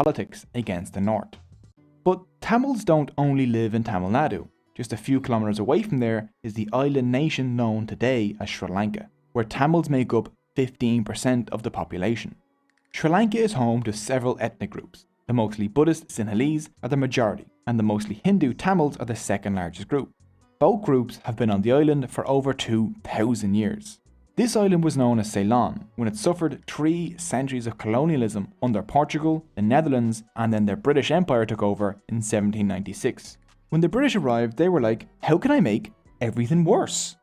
politics against the north. But Tamils don't only live in Tamil Nadu. Just a few kilometers away from there is the island nation known today as Sri Lanka, where Tamils make up 15% of the population. Sri Lanka is home to several ethnic groups. The mostly Buddhist Sinhalese are the majority, and the mostly Hindu Tamils are the second largest group. Both groups have been on the island for over 2,000 years. This island was known as Ceylon when it suffered 3 centuries of colonialism under Portugal, the Netherlands, and then their British Empire took over in 1796. When the British arrived, they were like, how can I make everything worse?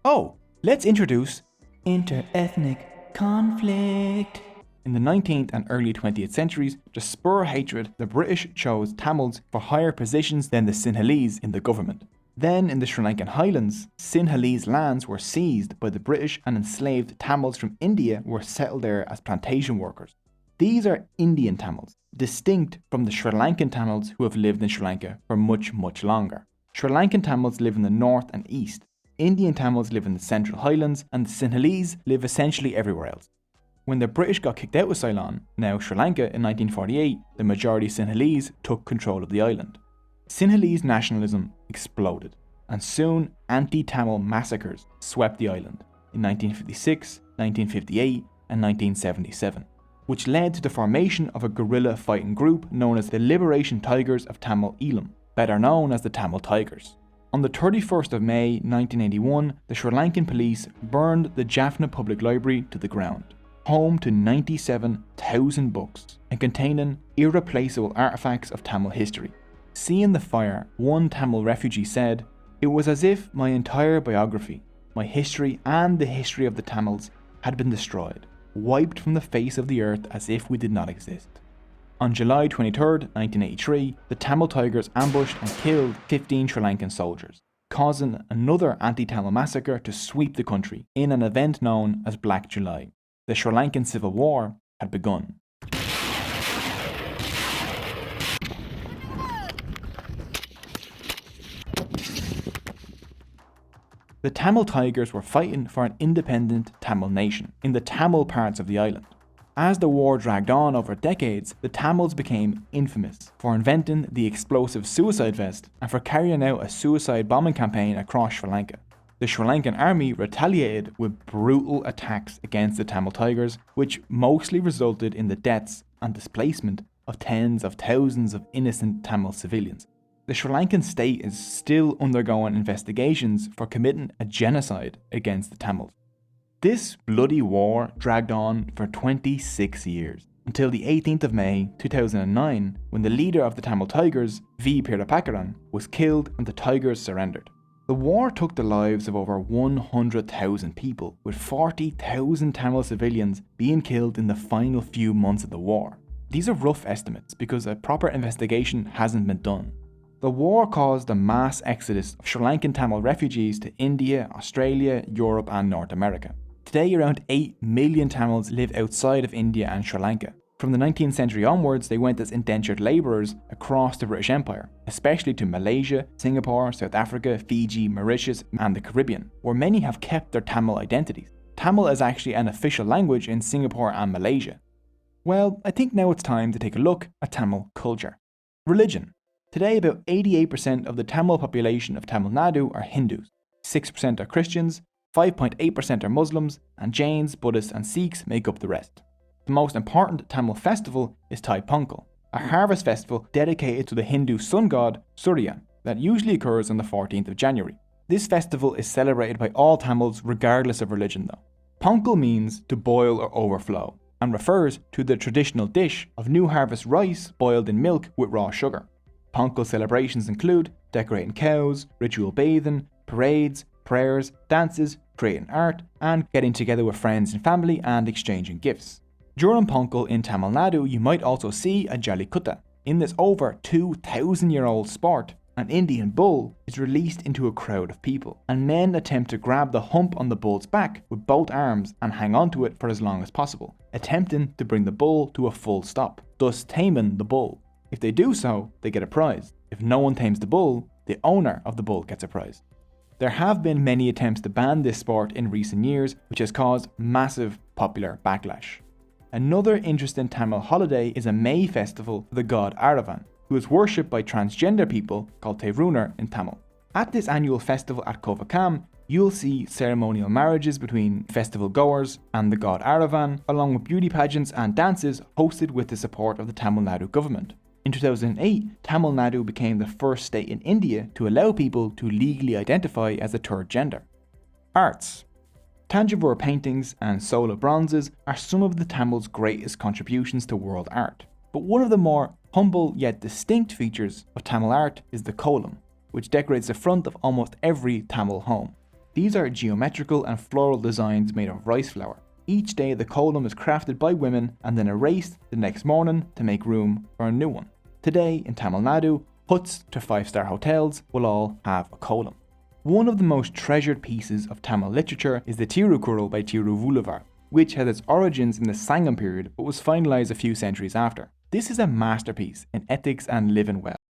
Oh, let's introduce inter-ethnic conflict. In the 19th and early 20th centuries, to spur hatred, the British chose Tamils for higher positions than the Sinhalese in the government. Then, in the Sri Lankan highlands, Sinhalese lands were seized by the British and enslaved Tamils from India were settled there as plantation workers. These are Indian Tamils, distinct from the Sri Lankan Tamils who have lived in Sri Lanka for much, much longer. Sri Lankan Tamils live in the north and east. Indian Tamils live in the central highlands, and the Sinhalese live essentially everywhere else. When the British got kicked out of Ceylon, now Sri Lanka, in 1948, the majority Sinhalese took control of the island. Sinhalese nationalism exploded, and soon anti-Tamil massacres swept the island in 1956, 1958, and 1977, which led to the formation of a guerrilla fighting group known as the Liberation Tigers of Tamil Eelam, better known as the Tamil Tigers. On the 31st of May 1981, the Sri Lankan police burned the Jaffna Public Library to the ground, home to 97,000 books and containing irreplaceable artifacts of Tamil history. Seeing the fire, one Tamil refugee said, "It was as if my entire biography, my history and the history of the Tamils had been destroyed, wiped from the face of the earth as if we did not exist." On July 23, 1983, the Tamil Tigers ambushed and killed 15 Sri Lankan soldiers, causing another anti-Tamil massacre to sweep the country in an event known as Black July. The Sri Lankan Civil War had begun. The Tamil Tigers were fighting for an independent Tamil nation in the Tamil parts of the island. As the war dragged on over decades, the Tamils became infamous for inventing the explosive suicide vest and for carrying out a suicide bombing campaign across Sri Lanka. The Sri Lankan army retaliated with brutal attacks against the Tamil Tigers, which mostly resulted in the deaths and displacement of tens of thousands of innocent Tamil civilians. The Sri Lankan state is still undergoing investigations for committing a genocide against the Tamils. This bloody war dragged on for 26 years, until the 18th of May 2009, when the leader of the Tamil Tigers, V. Pirapakaran, was killed and the Tigers surrendered. The war took the lives of over 100,000 people, with 40,000 Tamil civilians being killed in the final few months of the war. These are rough estimates because a proper investigation hasn't been done. The war caused a mass exodus of Sri Lankan Tamil refugees to India, Australia, Europe and North America. Today around 8 million Tamils live outside of India and Sri Lanka. From the 19th century onwards, they went as indentured labourers across the British Empire, especially to Malaysia, Singapore, South Africa, Fiji, Mauritius and the Caribbean, where many have kept their Tamil identities. Tamil is actually an official language in Singapore and Malaysia. Well, I think now it's time to take a look at Tamil culture. Religion. Today about 88% of the Tamil population of Tamil Nadu are Hindus, 6% are Christians, 5.8% are Muslims, and Jains, Buddhists and Sikhs make up the rest. The most important Tamil festival is Thai Pongal, a harvest festival dedicated to the Hindu sun god Surya that usually occurs on the 14th of January. This festival is celebrated by all Tamils regardless of religion though. Pongal means to boil or overflow and refers to the traditional dish of new harvest rice boiled in milk with raw sugar. Pongal celebrations include decorating cows, ritual bathing, parades, prayers, dances, creating art, and getting together with friends and family and exchanging gifts. During Pongal in Tamil Nadu, you might also see a Jallikutta. In this over 2,000-year-old sport, an Indian bull is released into a crowd of people, and men attempt to grab the hump on the bull's back with both arms and hang onto it for as long as possible, attempting to bring the bull to a full stop, thus taming the bull. If they do so, they get a prize. If no one tames the bull, the owner of the bull gets a prize. There have been many attempts to ban this sport in recent years, which has caused massive popular backlash. Another interesting Tamil holiday is a May festival for the god Aravan, who is worshipped by transgender people called Terunar in Tamil. At this annual festival at Kovakam, you'll see ceremonial marriages between festival goers and the god Aravan, along with beauty pageants and dances hosted with the support of the Tamil Nadu government. In 2008, Tamil Nadu became the first state in India to allow people to legally identify as a third gender. Arts. Tanjavur paintings and Sola bronzes are some of the Tamils' greatest contributions to world art. But one of the more humble yet distinct features of Tamil art is the kolam, which decorates the front of almost every Tamil home. These are geometrical and floral designs made of rice flour. Each day the kolam is crafted by women and then erased the next morning to make room for a new one. Today in Tamil Nadu, huts to 5-star hotels will all have a kolam. One of the most treasured pieces of Tamil literature is the Tirukural by Tiruvulluvar, which has its origins in the Sangam period but was finalised a few centuries after. This is a masterpiece in ethics and living well.